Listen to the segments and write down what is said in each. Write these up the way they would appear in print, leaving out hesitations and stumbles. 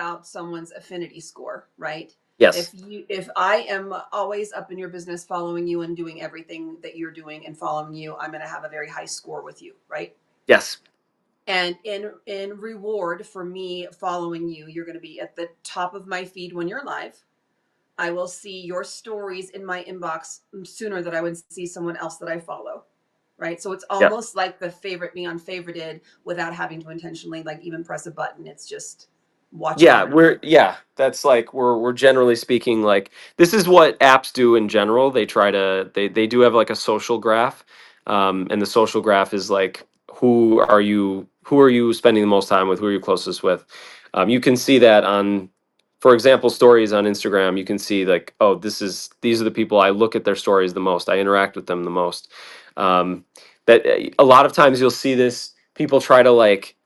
about someone's affinity score, right? Yes. If I am always up in your business following you and doing everything that you're doing and following you, I'm going to have a very high score with you, right? Yes. And in reward for me following you, you're going to be at the top of my feed when you're live. I will see your stories in my inbox sooner than I would see someone else that I follow. Right. So it's Yeah. almost like the favorite me unfavorited without having to intentionally like even press a button. It's just watching Yeah, your. that's like we're generally speaking like this is what apps do in general. They try to they do have like a social graph. And the social graph is like who are you spending the most time with, who are you closest with. You can see that on, for example, stories on Instagram. You can see like, oh, these are the people I look at their stories the most, I interact with them the most. That a lot of times you'll see this, people try to like,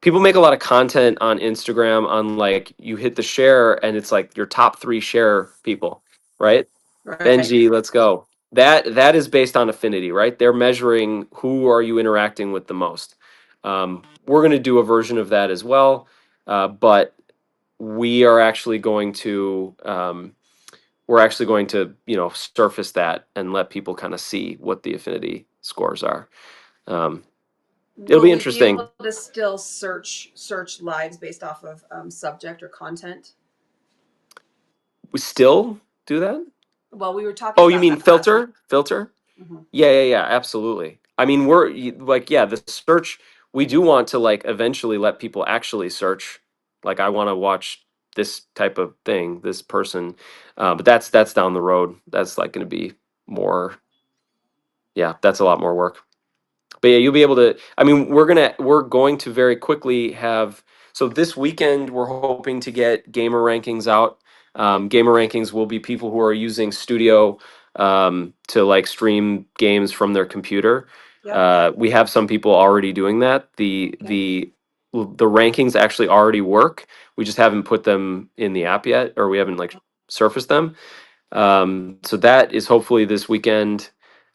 people make a lot of content on Instagram on like you hit the share and it's like your top 3 share people, right? Right. Benji, let's go. That is based on affinity, right? They're measuring who are you interacting with the most. We're going to do a version of that as well, but we are actually going to surface that and let people kind of see what the affinity scores are. Um, It'll Will be we be interesting. able to still search lives based off of subject or content? We still do that. Well, we were talking Oh, you about mean that last week. filter? Hmm. Yeah, yeah, yeah, absolutely. I mean, like, yeah, the search, we do want to like eventually let people actually search. Like, I want to watch this type of thing, this person. But that's down the road. That's like going to be more, yeah, that's a lot more work. But yeah, you'll be able to. I mean, we're going to very quickly have. So this weekend, we're hoping to get gamer rankings out. Gamer rankings will be people who are using Studio to like stream games from their computer. Yep. We have some people already doing that. Okay. The rankings actually already work. We just haven't put them in the app yet, or we haven't like surfaced them. So that is hopefully this weekend.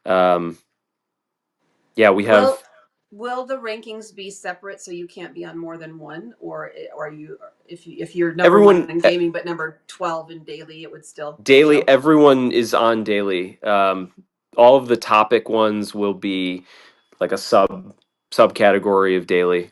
Um, yeah, we Will have. will the rankings be separate so you can't be on more than one, or you if you're number one Everyone in gaming but number 12 in daily, it would still daily, show. everyone is on daily. All of the topic ones will be like a subcategory of daily.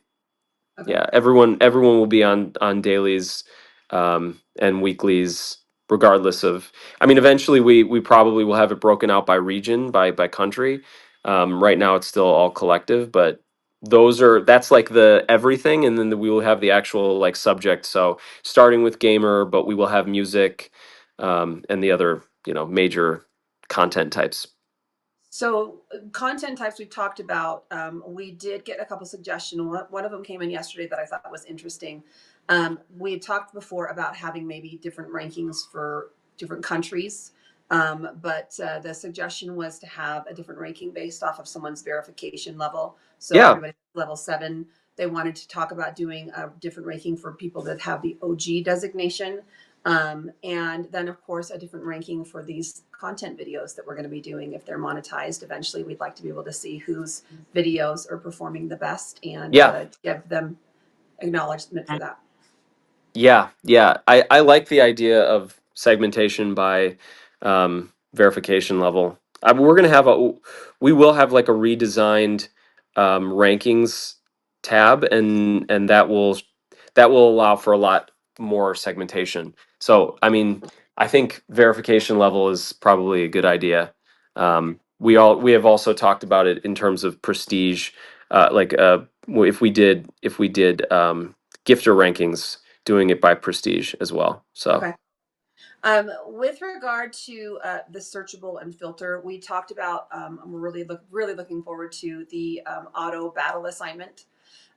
Okay. Yeah, everyone will be on dailies and weeklies, regardless of. I mean, eventually we probably will have it broken out by region, by country. Right now it's still all collective, but that's like the everything, and then we will have the actual like subject. So starting with gamer, but we will have music, and the other major content types. So content types we've talked about. We did get a couple suggestions. One of them came in yesterday that I thought was interesting. We had talked before about having maybe different rankings for different countries, but the suggestion was to have a different ranking based off of someone's verification level. So Yeah, everybody level 7. They wanted to talk about doing a different ranking for people that have the OG designation. And then, of course, a different ranking for these content videos that we're going to be doing if they're monetized. Eventually, we'd like to be able to see whose videos are performing the best and yeah. give them acknowledgement for that. Yeah, yeah. I like the idea of segmentation by verification level. We will have like a redesigned rankings tab, and that will allow for a lot more segmentation. So, I mean, I think verification level is probably a good idea. We have also talked about it in terms of prestige, if we did gifter rankings, doing it by prestige as well. So Okay. With regard to the searchable and filter, we talked about. We're really looking forward to the auto battle assignment.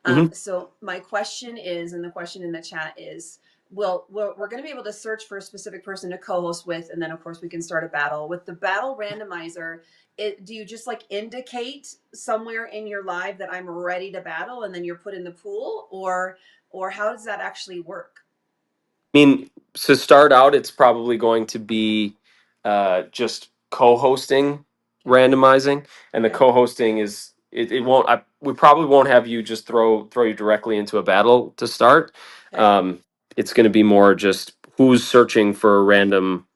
mhm. So my question is, and the question in the chat is, well, we're going to be able to search for a specific person to co-host with, and then of course we can start a battle with the battle randomizer. Do you just like indicate somewhere in your live that I'm ready to battle, and then you're put in the pool, or how does that actually work? I mean, to start out, it's probably going to be just co-hosting, Okay. randomizing, and the Okay. co-hosting is it won't. We probably won't have you just throw you directly into a battle to start. Okay. Um, it's going to be more just who's searching for a random.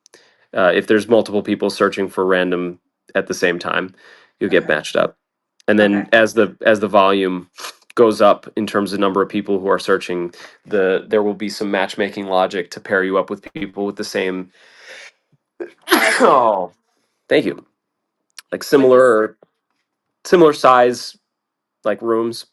If there's multiple people searching for random at the same time, you'll get Okay. matched up. And Okay. then as the volume goes up in terms of number of people who are searching, there will be some matchmaking logic to pair you up with people with the same. Okay. Oh, thank you. Like With this similar size, like rooms.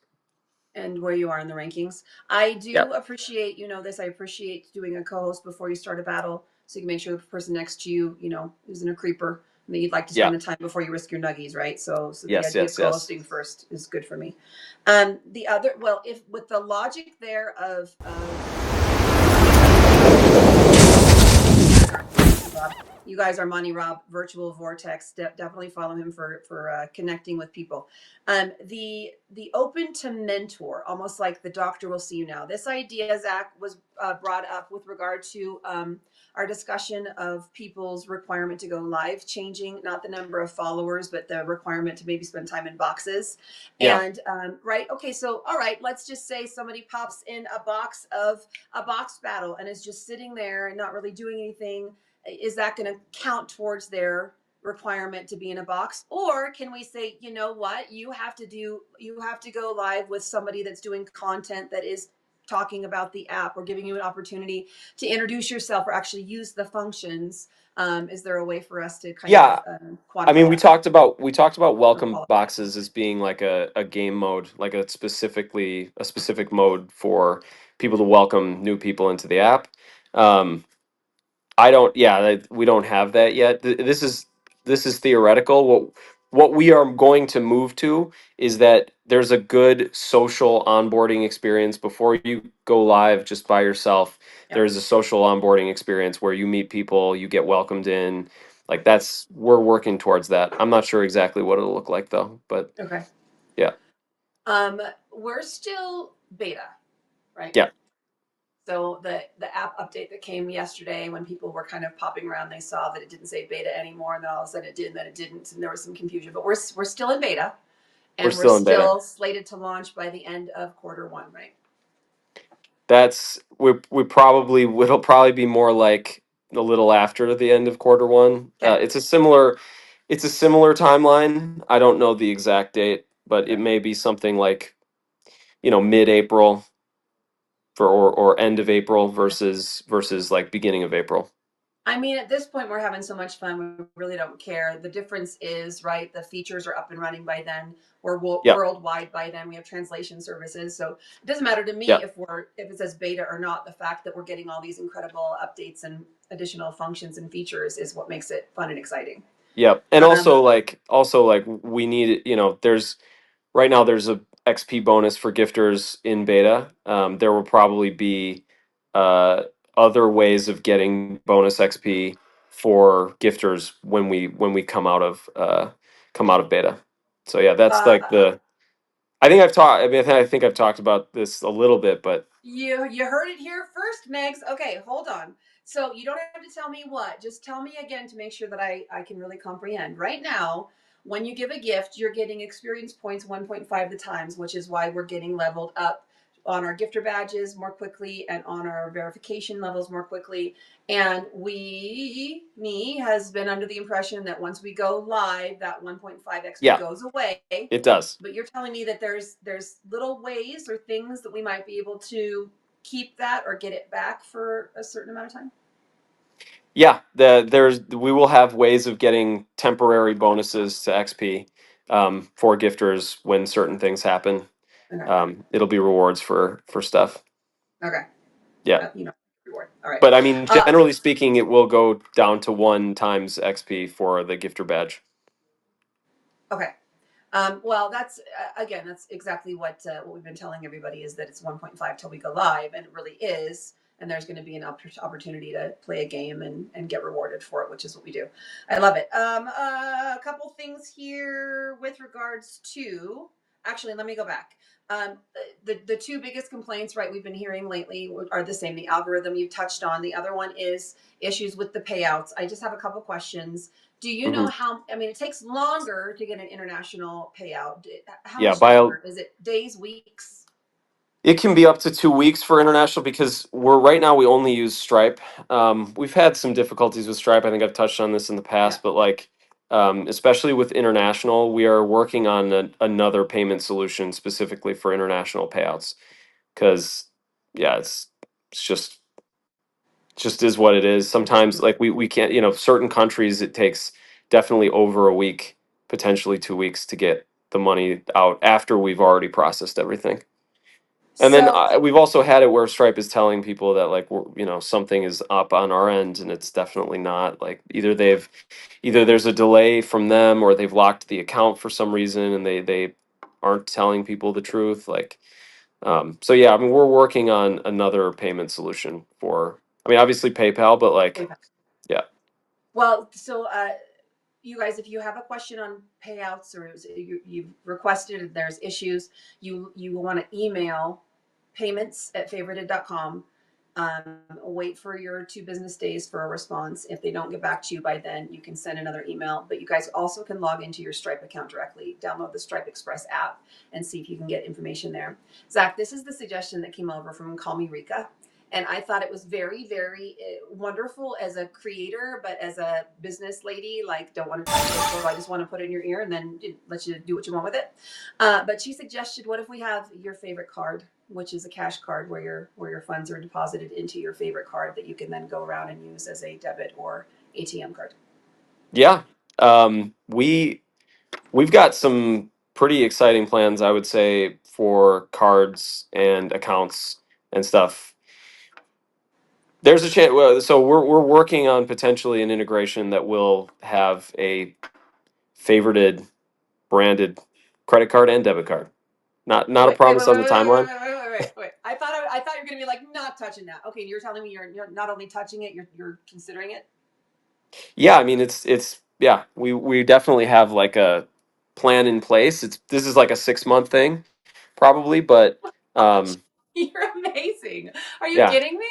and where you are in the rankings. I Yeah. do appreciate, you know, this. I appreciate doing a co-host before you start a battle, so you can make sure the person next to you, you know, isn't a creeper, and that you'd like to Yeah. spend the time before you risk your nuggies, right? So the Yes. idea of Yes. Yes. co-hosting first is good for me. The other, well, if with the logic there of you guys are Monty Rob, Virtual Vortex. Definitely follow him for connecting with people. The open to mentor, almost like the doctor will see you now. This idea, Zach, was brought up with regard to our discussion of people's requirement to go live changing, not the number of followers, but the requirement to maybe spend time in boxes. Yeah. And right, okay, so all right, let's just say somebody pops in a box battle and is just sitting there and not really doing anything. Is that going to count towards their requirement to be in a box, or can we say, you know what, you have to go live with somebody that's doing content that is talking about the app or giving you an opportunity to introduce yourself or actually use the functions? Is there a way for us to kind of Yeah. I mean, quantify we that talked about or welcome qualify it? boxes as being like a game mode, like a specific mode for people to welcome new people into the app. Um, I don't. Yeah, we don't have that yet. This is theoretical. What we are going to move to is that there's a good social onboarding experience before you go live just by yourself. Yep. There's a social onboarding experience where you meet people, you get welcomed in. Like we're working towards that. I'm not sure exactly what it'll look like though, but Okay. yeah, We're still beta, right? yeah, So the app update that came yesterday, when people were kind of popping around, they saw that it didn't say beta anymore, and then all of a sudden it did, and then it didn't, and there was some confusion. But we're still in beta, we're and we're still in beta. still slated to launch by the end of quarter 1, right? We probably it'll probably be more like a little after the end of quarter one. Okay. It's a similar timeline. I don't know the exact date, but it Okay. may be something like mid-April or end of April versus like beginning of April. I mean, at this point, we're having so much fun. We really don't care. The difference is, right, the features are up and running by then. We're Yeah, worldwide by then. We have translation services. So it doesn't matter to me yeah, if it says beta or not. The fact that we're getting all these incredible updates and additional functions and features is what makes it fun and exciting. yeah. And Um, also like we need, there's right now there's a XP bonus for gifters in beta. There will probably be uh, other ways of getting bonus XP for gifters when we come out of beta. So yeah, that's uh, like the. I think I've talked. I mean, I think I've talked about this a little bit, but you heard it here first, Megs. Okay, hold on. So you don't have to tell me what. Just tell me again to make sure that I can really comprehend. Right now, when you give a gift, you're getting experience points 1.5 the times, which is why we're getting leveled up on our gifter badges more quickly and on our verification levels more quickly. And me has been under the impression that once we go live, that 1.5 XP yeah, goes away. it does. But you're telling me that there's little ways or things that we might be able to keep that or get it back for a certain amount of time. Yeah, we will have ways of getting temporary bonuses to XP for gifters when certain things happen. Okay. It'll be rewards for stuff. Okay. Yeah, Reward. All right. but I mean, Uh, generally speaking, it will go down to 1 times XP for the gifter badge. okay. Well, that's again, that's exactly what we've been telling everybody is that it's 1.5 till we go live, and it really is. And there's going to be an opportunity to play a game and get rewarded for it, which is what we do. I love it. A couple things here with regards to. Actually, let me go back. The two biggest complaints, right, we've been hearing lately are the same. The algorithm you've touched on. The other one is issues with the payouts. I just have a couple questions. Do you know Hmm. how? I mean, it takes longer to get an international payout. How Yeah, much longer? Is it days, weeks? It can be up to 2 weeks for international because we're right now we only use Stripe. We've had some difficulties with Stripe. I think I've touched on this in the Yeah. past, but like especially with international, we are working on another payment solution specifically for international payouts. Because yeah, it's just is what it is. Sometimes like we can't, certain countries it takes definitely over a week, potentially 2 weeks to get the money out after we've already processed everything. And then So we've also had it where Stripe is telling people that like something is up on our end, and it's definitely not. Like either there's a delay from them, or they've locked the account for some reason, and they aren't telling people the truth. Like, so yeah, I mean, we're working on another payment solution for. I mean, obviously PayPal, but like, yeah, well, so you guys, if you have a question on payouts or you've requested and there's issues, you want to email payments@favorited.com. Wait for your 2 business days for a response. If they don't get back to you by then, you can send another email. But you guys also can log into your Stripe account directly. Download the Stripe Express app and see if you can get information there. Zach, this is the suggestion that came over from Call Me Rika. And I thought it was very, very wonderful as a creator, but as a business lady, like don't want to touch it, so I just want to put it in your ear and then let you do what you want with it. But she suggested, what if we have your favorite card, which is a cash card where your funds are deposited into your favorite card that you can then go around and use as a debit or ATM card. yeah. We've got some pretty exciting plans, I would say, for cards and accounts and stuff. There's a chance. So we're working on potentially an integration that will have a favorited branded credit card and debit card. Not a Wait, wait, wait, promise wait, on the wait, wait, timeline. wait, wait, wait, wait. I thought you were gonna be like not touching that. Okay, you're telling me you're not only touching it, you're considering it. Yeah, I mean it's yeah. We definitely have like a plan in place. This is like a 6 month thing, probably, but um, You're amazing. Are you yeah. kidding me?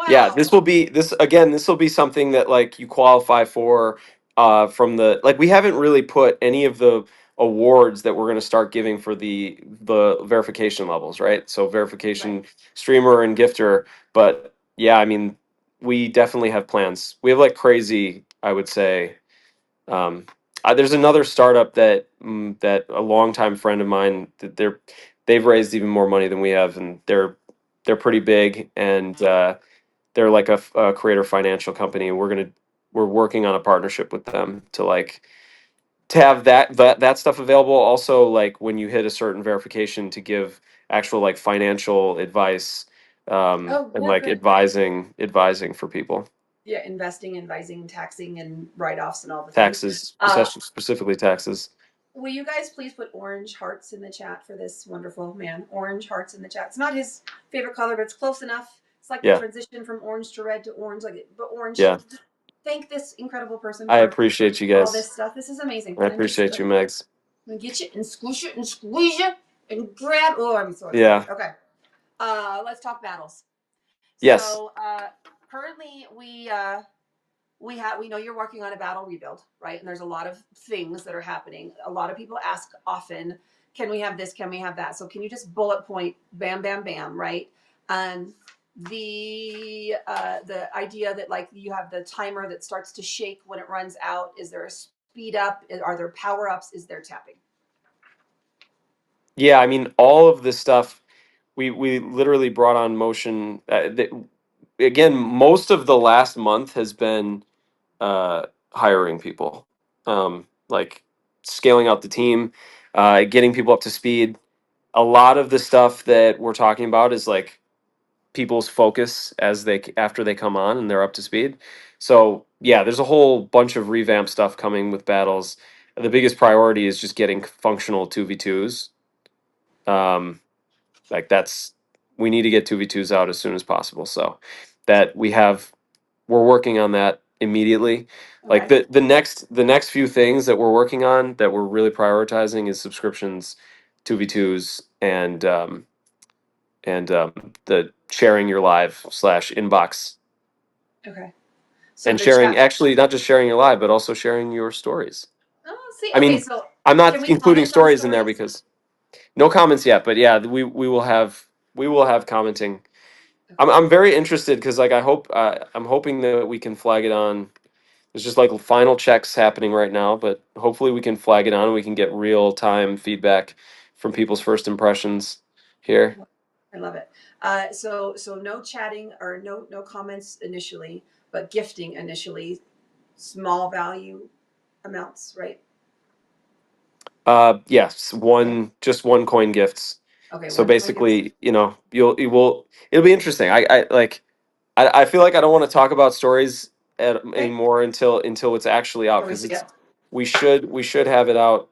Yeah, Wow. this will be something that like you qualify for from the like we haven't really put any of the awards that we're going to start giving for the verification levels, right? So Right. verification streamer and gifter, but yeah, I mean, we definitely have plans. We have like crazy, I would say. Um there's another startup that a longtime friend of mine that they've raised even more money than we have, and they're pretty big, and they're like a creator financial company, and we're working on a partnership with them to like to have that stuff available. Also, like when you hit a certain verification, to give actual like financial advice, Oh, and yeah, like good. advising for people, Yeah, investing, advising, taxing, and write-offs and all the things. taxes, Uh, specifically taxes. will you guys please put orange hearts in the chat for this wonderful man? Orange hearts in the chat. It's not his favorite color, but it's close enough. It's like the Yeah, transition from orange to red to orange, like but orange. yeah. Just thank this incredible person I for appreciate you all guys. this stuff. This is amazing. I And I'm just appreciate you, Megs. gonna get you and squish it and squeeze you and grab. Oh, I'm so excited. Yeah. Okay. Let's talk battles. Yes. So currently we know you're working on a battle rebuild, right? And there's a lot of things that are happening. A lot of people ask often, can we have this? Can we have that? So can you just bullet point, bam, bam, bam, right? Um, the idea that like you have the timer that starts to shake when it runs out. Is there a speed up? Are there power ups? Is there tapping? Yeah, I mean, all of this stuff we literally brought on motion. Again, most of the last month has been hiring people, like scaling out the team, getting people up to speed. A lot of the stuff that we're talking about is like people's focus as after they come on and they're up to speed. So yeah, there's a whole bunch of revamp stuff coming with battles. The biggest priority is just getting functional 2v2s. Um, like that's we need to get 2v2s out as soon as possible. So that we're working on that immediately. Like Okay. the next few things that we're working on that we're really prioritizing is subscriptions, 2v2s, and the sharing your live slash inbox, Okay. So and the sharing, chat. actually not just sharing your live but also sharing your stories. Oh, see. I Okay. mean, So I'm can not we including comment on stories in there stories? because no comments yet, but yeah, we will have. we will have commenting. Okay. I'm very interested because like I'm hoping that we can flag it on. There's just like final checks happening right now, but hopefully we can flag it on and we can get real time feedback from people's first impressions here. I love it. So no chatting or no comments initially, but gifting initially, small value amounts, right? Yes, Okay. just one coin gifts. Okay. So One coin gifts. basically, it'll be interesting. I like I feel like I don't want to talk about stories Okay. anymore until it's actually out Till we because see it. we should have it out